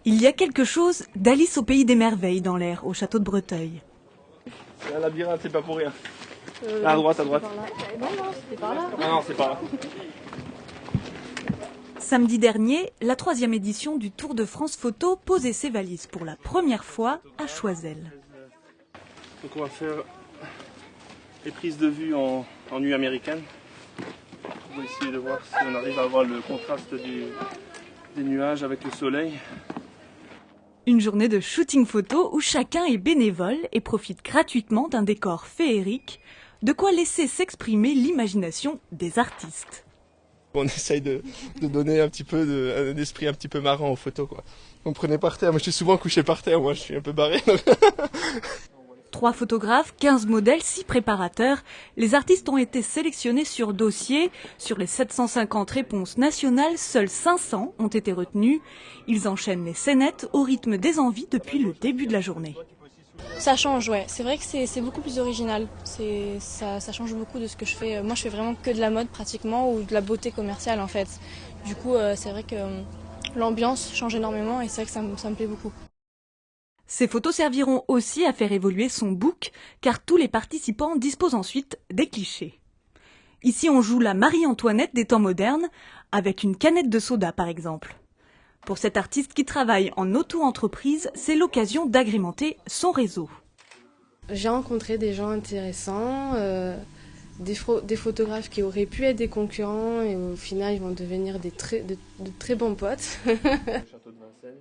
Il y a quelque chose d'Alice au pays des merveilles dans l'air, au château de Breteuil. C'est un labyrinthe, c'est pas pour rien. À droite, à droite. Non, c'était par là. Ah non, c'est pas là. Samedi dernier, la 3e édition du Tour de France Photo posait ses valises pour la première fois à Choiseul. Donc on va faire les prises de vue en nuit américaine. On va essayer de voir si on arrive à avoir le contraste des nuages avec le soleil. Une journée de shooting photo où chacun est bénévole et profite gratuitement d'un décor féerique, de quoi laisser s'exprimer l'imagination des artistes. On essaye de donner un petit peu un esprit un petit peu marrant aux photos, quoi. On me prenait par terre, moi je suis souvent couché par terre, moi je suis un peu barré. 3 photographes, 15 modèles, 6 préparateurs. Les artistes ont été sélectionnés sur dossier. Sur les 750 réponses nationales, seuls 500 ont été retenus. Ils enchaînent les scénettes au rythme des envies depuis le début de la journée. Ça change, ouais. C'est vrai que c'est beaucoup plus original. Ça change beaucoup de ce que je fais. Moi, je fais vraiment que de la mode pratiquement ou de la beauté commerciale en fait. Du coup, c'est vrai que l'ambiance change énormément et c'est vrai que ça me plaît beaucoup. Ces photos serviront aussi à faire évoluer son book, car tous les participants disposent ensuite des clichés. Ici, on joue la Marie-Antoinette des temps modernes, avec une canette de soda par exemple. Pour cet artiste qui travaille en auto-entreprise, c'est l'occasion d'agrémenter son réseau. J'ai rencontré des gens intéressants, des photographes qui auraient pu être des concurrents et au final ils vont devenir de très bons potes.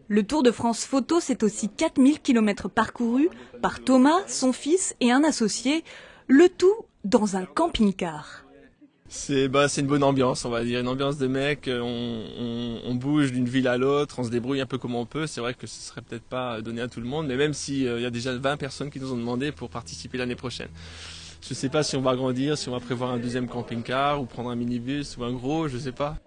Le Tour de France Photo, c'est aussi 4000 km parcourus par Thomas, son fils et un associé, le tout dans un camping-car. C'est une bonne ambiance, on va dire, une ambiance de mecs, on bouge d'une ville à l'autre, on se débrouille un peu comme on peut. C'est vrai que ce serait peut-être pas donné à tout le monde, mais même s'il y a déjà 20 personnes qui nous ont demandé pour participer l'année prochaine. Je sais pas si on va agrandir, si on va prévoir un 2e camping-car ou prendre un minibus ou un gros, je sais pas.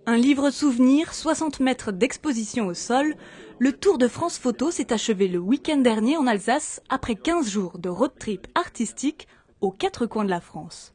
Un livre souvenir, 60 mètres d'exposition au sol. Le Tour de France Photo s'est achevé le week-end dernier en Alsace après 15 jours de road trip artistique aux 4 coins de la France.